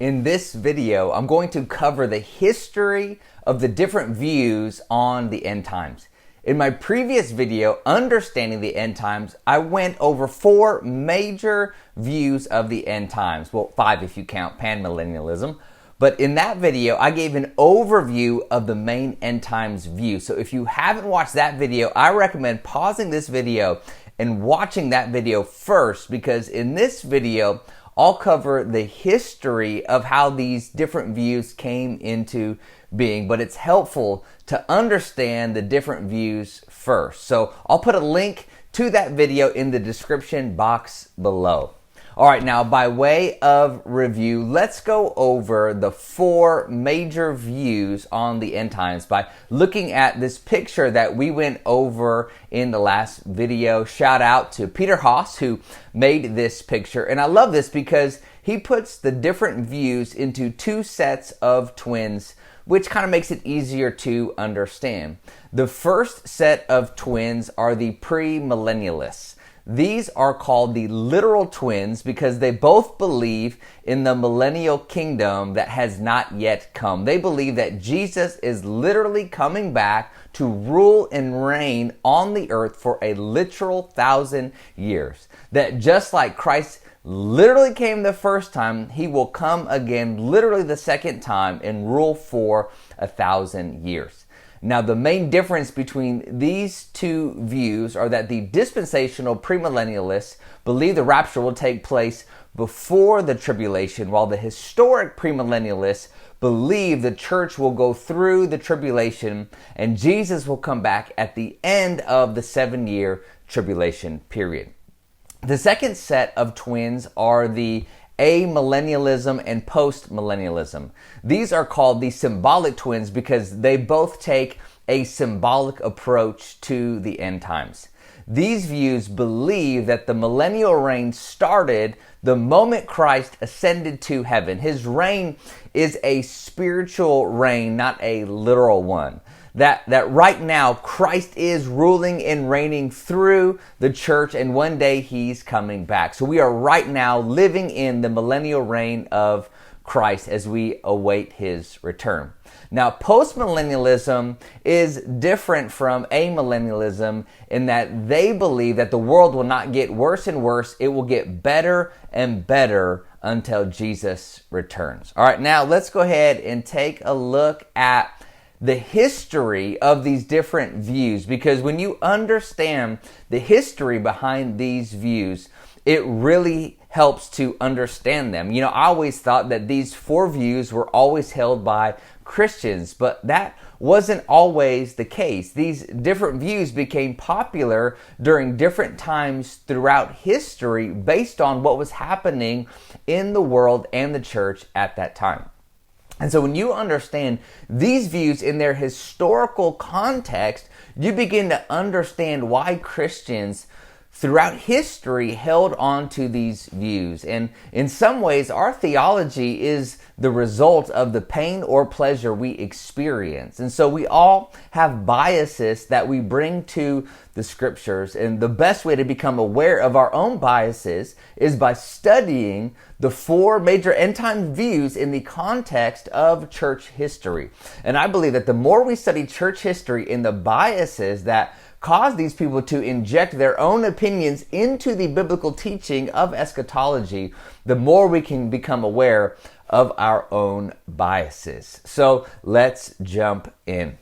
In this video, I'm going to cover the history of the different views on the end times. In my previous video, Understanding the End Times, I went over 4 major views of the end times. Well, 5 if you count Premillennialism. But in that video, I gave an overview of the main end times view. So if you haven't watched that video, I recommend pausing this video and watching that video first, because in this video, I'll cover the history of how these different views came into being, but it's helpful to understand the different views first. So I'll put a link to that video in the description box below. All right, now by way of review, let's go over the 4 major views on the end times by looking at this picture that we went over in the last video. Shout out to Peter Haas, who made this picture. And I love this because he puts the different views into 2 sets of twins, which kind of makes it easier to understand. The first set of twins are the premillennialists. These are called the literal twins because they both believe in the millennial kingdom that has not yet come. They believe that Jesus is literally coming back to rule and reign on the earth for a literal 1,000 years. That just like Christ literally came the first time, he will come again literally the second time and rule for 1,000 years. Now, the main difference between these 2 views are that the dispensational premillennialists believe the rapture will take place before the tribulation, while the historic premillennialists believe the church will go through the tribulation and Jesus will come back at the end of the 7-year tribulation period. The second set of twins are the Amillennialism and Postmillennialism. These are called the symbolic twins because they both take a symbolic approach to the end times. These views believe that the millennial reign started the moment Christ ascended to heaven. His reign is a spiritual reign, not a literal one. That right now Christ is ruling and reigning through the church, and one day he's coming back. So we are right now living in the millennial reign of Christ as we await his return. Now, postmillennialism is different from amillennialism in that they believe that the world will not get worse and worse. It will get better and better until Jesus returns. All right, now let's go ahead and take a look at the history of these different views, because when you understand the history behind these views, it really helps to understand them. You know, I always thought that these 4 views were always held by Christians, but that wasn't always the case. These different views became popular during different times throughout history based on what was happening in the world and the church at that time. And so when you understand these views in their historical context, you begin to understand why Christians throughout history held on to these views. And in some ways, our theology is the result of the pain or pleasure we experience. And so we all have biases that we bring to the scriptures. And the best way to become aware of our own biases is by studying the 4 major end time views in the context of church history. And I believe that the more we study church history and the biases that cause these people to inject their own opinions into the biblical teaching of eschatology, the more we can become aware of our own biases. So let's jump in.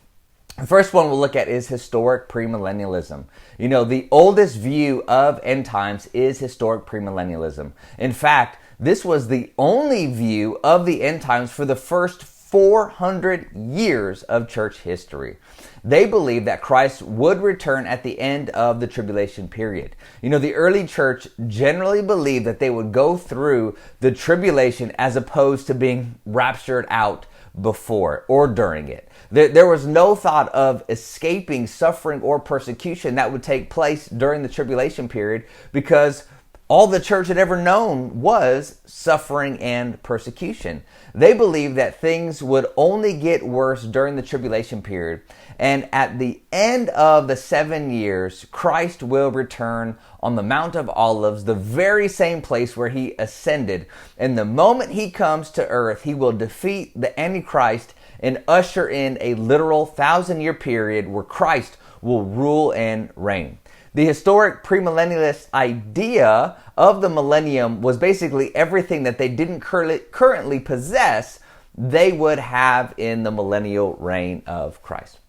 The first one we'll look at is historic premillennialism. You know, the oldest view of end times is historic premillennialism. In fact, this was the only view of the end times for the first 400 years of church history. They believed that Christ would return at the end of the tribulation period. You know, the early church generally believed that they would go through the tribulation as opposed to being raptured out before or during it. There was no thought of escaping suffering or persecution that would take place during the tribulation period because All the church had ever known was suffering and persecution. They believed that things would only get worse during the tribulation period, and at the end of the 7 years, Christ will return on the Mount of Olives, the very same place where he ascended. And the moment he comes to earth, he will defeat the Antichrist and usher in a literal 1,000-year period where Christ will rule and reign. The historic premillennialist idea of the millennium was basically everything that they didn't currently possess, they would have in the millennial reign of Christ.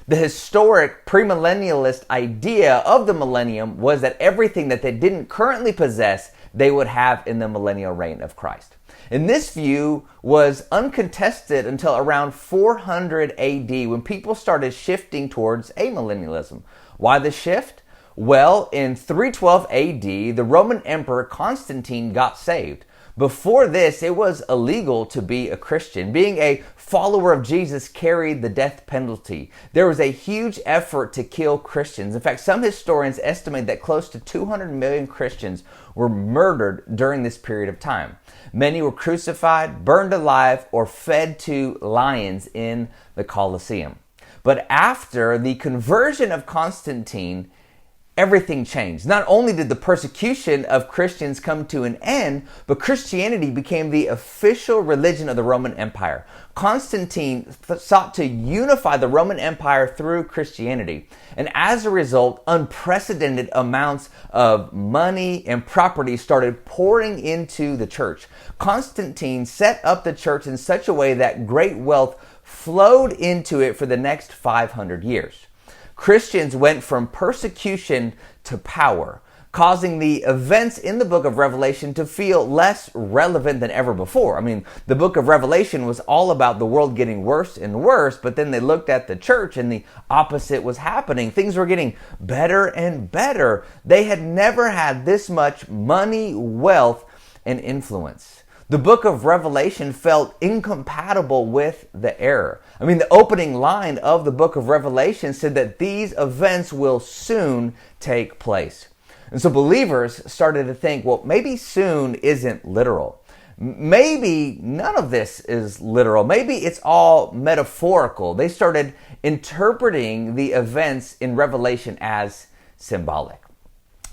The historic premillennialist idea of the millennium was that everything that they didn't currently possess, they would have in the millennial reign of Christ. And this view was uncontested until around 400 AD when people started shifting towards amillennialism. Why the shift? Well, in 312 AD, the Roman Emperor Constantine got saved. Before this, it was illegal to be a Christian. Being a follower of Jesus carried the death penalty. There was a huge effort to kill Christians. In fact, some historians estimate that close to 200 million Christians were murdered during this period of time. Many were crucified, burned alive, or fed to lions in the Colosseum. But after the conversion of Constantine, everything changed. Not only did the persecution of Christians come to an end, but Christianity became the official religion of the Roman Empire. Constantine sought to unify the Roman Empire through Christianity. And as a result, unprecedented amounts of money and property started pouring into the church. Constantine set up the church in such a way that great wealth flowed into it for the next 500 years. Christians went from persecution to power, causing the events in the book of Revelation to feel less relevant than ever before. I mean, the book of Revelation was all about the world getting worse and worse, but then they looked at the church and the opposite was happening. Things were getting better and better. They had never had this much money, wealth, and influence. The book of Revelation felt incompatible with the era. I mean, the opening line of the book of Revelation said that these events will soon take place. And so believers started to think, well, maybe soon isn't literal. Maybe none of this is literal. Maybe it's all metaphorical. They started interpreting the events in Revelation as symbolic.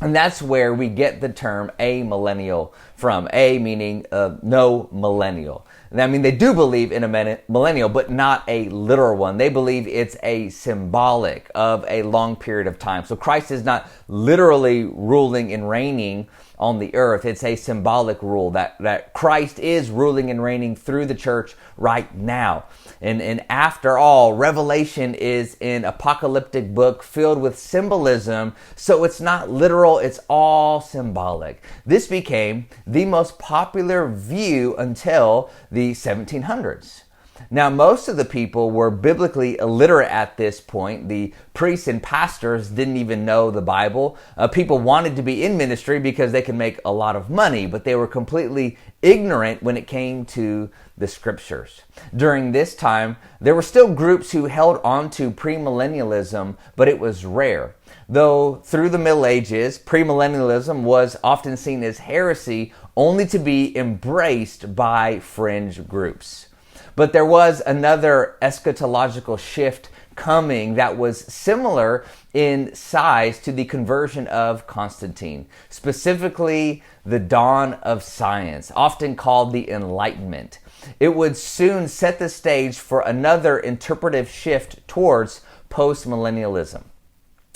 And that's where we get the term amillennial from. A meaning no millennial. I mean, they do believe in a millennial, but not a literal one. They believe it's a symbolic of a long period of time. So Christ is not literally ruling and reigning on the earth. It's a symbolic rule that Christ is ruling and reigning through the church right now. And after all, Revelation is an apocalyptic book filled with symbolism, so it's not literal, it's all symbolic. This became the most popular view until the 1700s. Now, most of the people were biblically illiterate at this point. The priests and pastors didn't even know the Bible. People wanted to be in ministry because they could make a lot of money, but they were completely ignorant when it came to the scriptures. During this time, there were still groups who held on to premillennialism, but it was rare. Though through the Middle Ages, premillennialism was often seen as heresy, only to be embraced by fringe groups. But there was another eschatological shift coming that was similar in size to the conversion of Constantine, specifically the dawn of science, often called the Enlightenment. It would soon set the stage for another interpretive shift towards postmillennialism.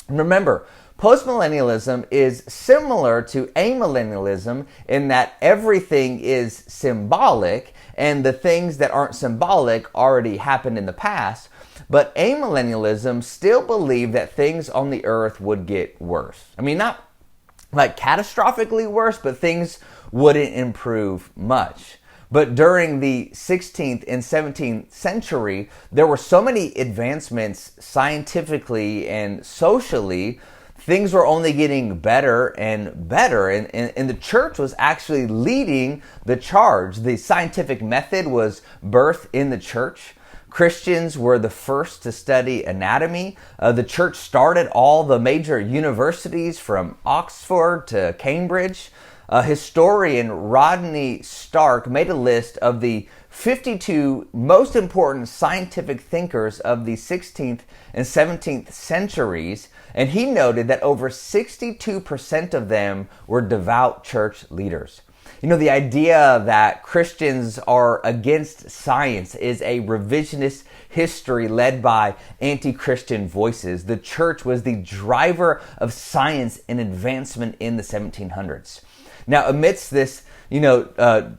Remember, postmillennialism is similar to amillennialism in that everything is symbolic and the things that aren't symbolic already happened in the past. But amillennialism still believed that things on the earth would get worse. I mean, not like catastrophically worse, but things wouldn't improve much. But during the 16th and 17th century, there were so many advancements scientifically and socially. Things were only getting better and better, and the church was actually leading the charge. The scientific method was birthed in the church. Christians were the first to study anatomy. The church started all the major universities from Oxford to Cambridge. Historian Rodney Stark made a list of the 52 most important scientific thinkers of the 16th and 17th centuries, and he noted that over 62% of them were devout church leaders. You know, the idea that Christians are against science is a revisionist history led by anti-Christian voices. The church was the driver of science and advancement in the 1700s. Now, amidst this,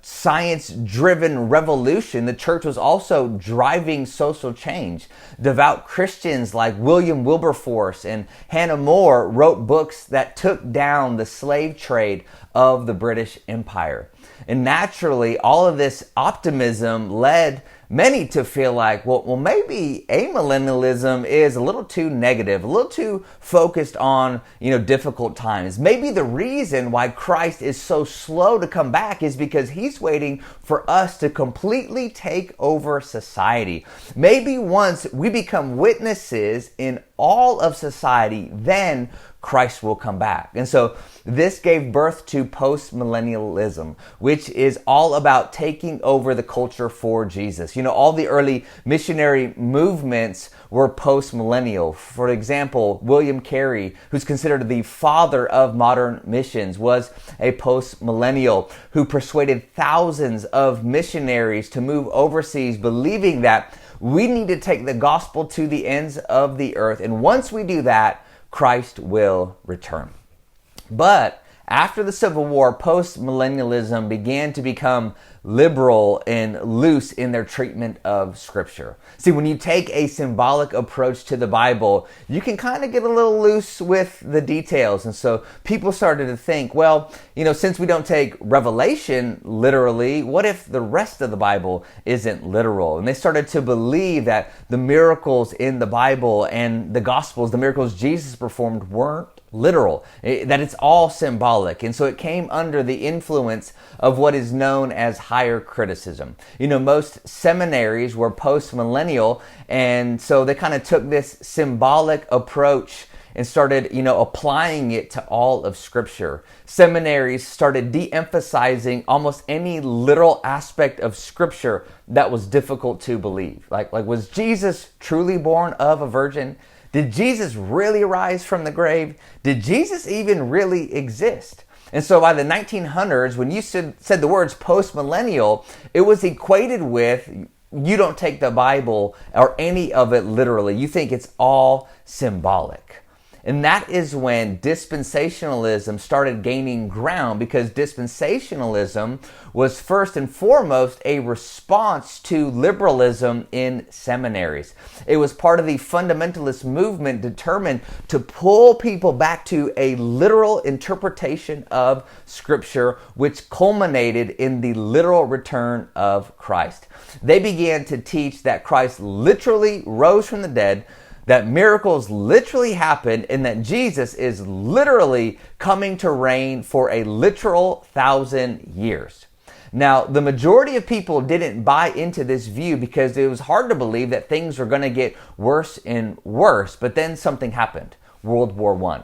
science-driven revolution, the church was also driving social change. Devout Christians like William Wilberforce and Hannah More wrote books that took down the slave trade of the British Empire. And naturally, all of this optimism led many to feel like, well, maybe amillennialism is a little too negative, a little too focused on, difficult times. Maybe the reason why Christ is so slow to come back is because he's waiting for us to completely take over society. Maybe once we become witnesses in all of society, then Christ will come back. And so this gave birth to postmillennialism, which is all about taking over the culture for Jesus. All the early missionary movements were postmillennial. For example, William Carey, who's considered the father of modern missions, was a postmillennial who persuaded thousands of missionaries to move overseas, believing that we need to take the gospel to the ends of the earth. And once we do that, Christ will return. But after the Civil War, postmillennialism began to become liberal and loose in their treatment of Scripture. See, when you take a symbolic approach to the Bible, you can kind of get a little loose with the details. And so people started to think, well, since we don't take Revelation literally, what if the rest of the Bible isn't literal? And they started to believe that the miracles in the Bible and the Gospels, the miracles Jesus performed, weren't literal, that it's all symbolic. And so it came under the influence of what is known as higher criticism. Most seminaries were post-millennial, and so they kind of took this symbolic approach and started, applying it to all of Scripture. Seminaries started de-emphasizing almost any literal aspect of Scripture that was difficult to believe. Like was Jesus truly born of a virgin? Did Jesus really rise from the grave? Did Jesus even really exist? And so by the 1900s, when you said the words post-millennial, it was equated with you don't take the Bible or any of it literally. You think it's all symbolic. And that is when dispensationalism started gaining ground, because dispensationalism was first and foremost a response to liberalism in seminaries. It was part of the fundamentalist movement determined to pull people back to a literal interpretation of Scripture, which culminated in the literal return of Christ. They began to teach that Christ literally rose from the dead, that miracles literally happened, and that Jesus is literally coming to reign for a literal 1,000 years. Now, the majority of people didn't buy into this view because it was hard to believe that things were going to get worse and worse, but then something happened. World War I.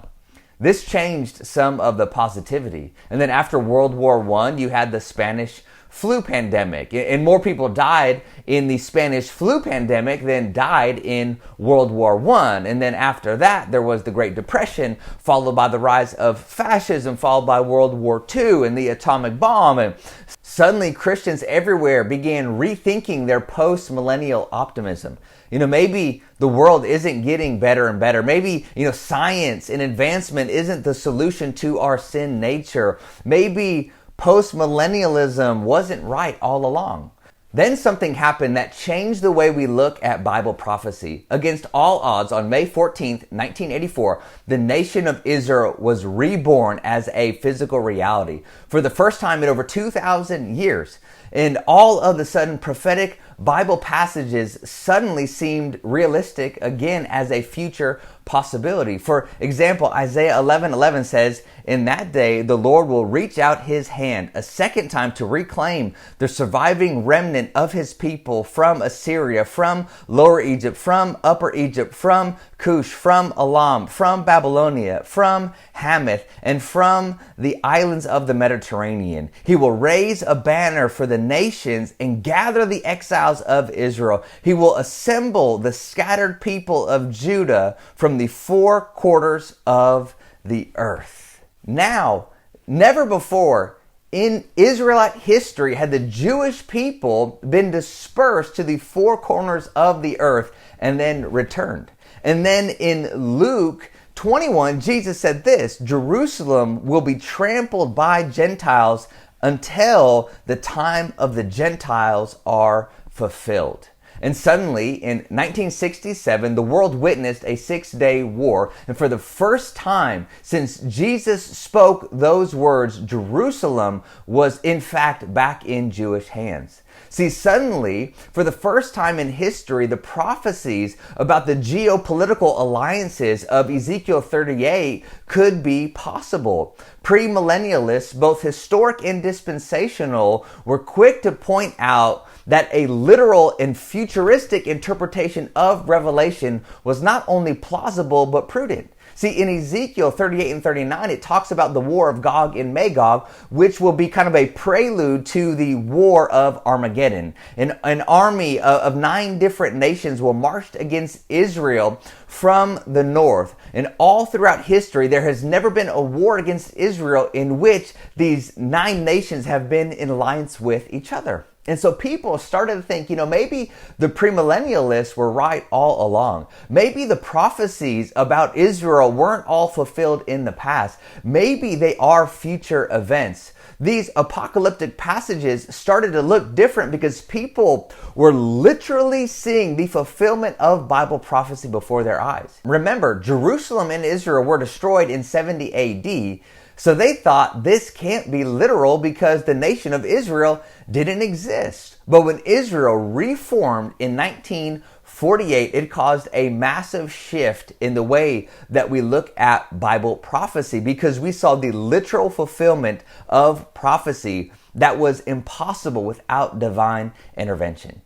This changed some of the positivity. And then after World War I, you had the Spanish flu pandemic, and more people died in the Spanish flu pandemic than died in World War I. And then after that, there was the Great Depression, followed by the rise of fascism, followed by World War II and the atomic bomb. And suddenly Christians everywhere began rethinking their post-millennial optimism. Maybe the world isn't getting better and better. Maybe, science and advancement isn't the solution to our sin nature. Maybe postmillennialism wasn't right all along. Then something happened that changed the way we look at Bible prophecy. Against all odds, on May 14th, 1984, the nation of Israel was reborn as a physical reality for the first time in over 2,000 years. And all of a sudden, prophetic Bible passages suddenly seemed realistic again as a future possibility. For example, Isaiah 11:11 says, "In that day, the Lord will reach out his hand a second time to reclaim the surviving remnant of his people from Assyria, from Lower Egypt, from Upper Egypt, from Cush, from Elam, from Babylonia, from Hamath, and from the islands of the Mediterranean. He will raise a banner for the nations and gather the exiles of Israel. He will assemble the scattered people of Judah from the four quarters of the earth." Now, never before in Israelite history had the Jewish people been dispersed to the four corners of the earth and then returned. And then in Luke 21, Jesus said this, "Jerusalem will be trampled by Gentiles until the time of the Gentiles are fulfilled." And suddenly, in 1967, the world witnessed a 6-day war. And for the first time since Jesus spoke those words, Jerusalem was in fact back in Jewish hands. See, suddenly, for the first time in history, the prophecies about the geopolitical alliances of Ezekiel 38 could be possible. Premillennialists, both historic and dispensational, were quick to point out that a literal and futuristic interpretation of Revelation was not only plausible but prudent. See, in Ezekiel 38 and 39, it talks about the war of Gog and Magog, which will be kind of a prelude to the war of Armageddon. An army of 9 different nations will march against Israel from the north. And all throughout history, there has never been a war against Israel in which these 9 nations have been in alliance with each other. And so people started to think, maybe the premillennialists were right all along. Maybe the prophecies about Israel weren't all fulfilled in the past. Maybe they are future events. These apocalyptic passages started to look different because people were literally seeing the fulfillment of Bible prophecy before their eyes. Remember, Jerusalem and Israel were destroyed in 70 AD. So they thought this can't be literal because the nation of Israel didn't exist. But when Israel reformed in 1948, it caused a massive shift in the way that we look at Bible prophecy because we saw the literal fulfillment of prophecy that was impossible without divine intervention.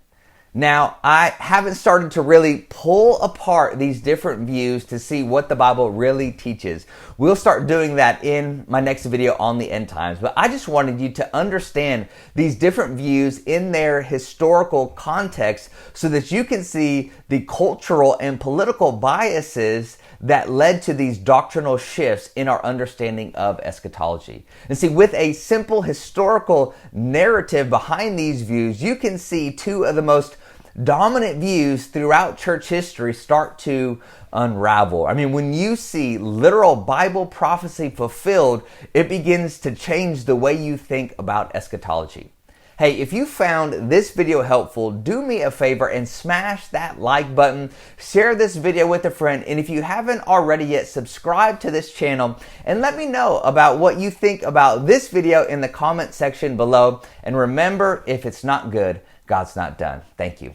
Now, I haven't started to really pull apart these different views to see what the Bible really teaches. We'll start doing that in my next video on the end times. But I just wanted you to understand these different views in their historical context so that you can see the cultural and political biases that led to these doctrinal shifts in our understanding of eschatology. And see, with a simple historical narrative behind these views, you can see 2 of the most dominant views throughout church history start to unravel. I mean, when you see literal Bible prophecy fulfilled, it begins to change the way you think about eschatology. Hey, if you found this video helpful, do me a favor and smash that like button, share this video with a friend, and if you haven't already yet, subscribe to this channel and let me know about what you think about this video in the comment section below. And remember, if it's not good, God's not done. Thank you.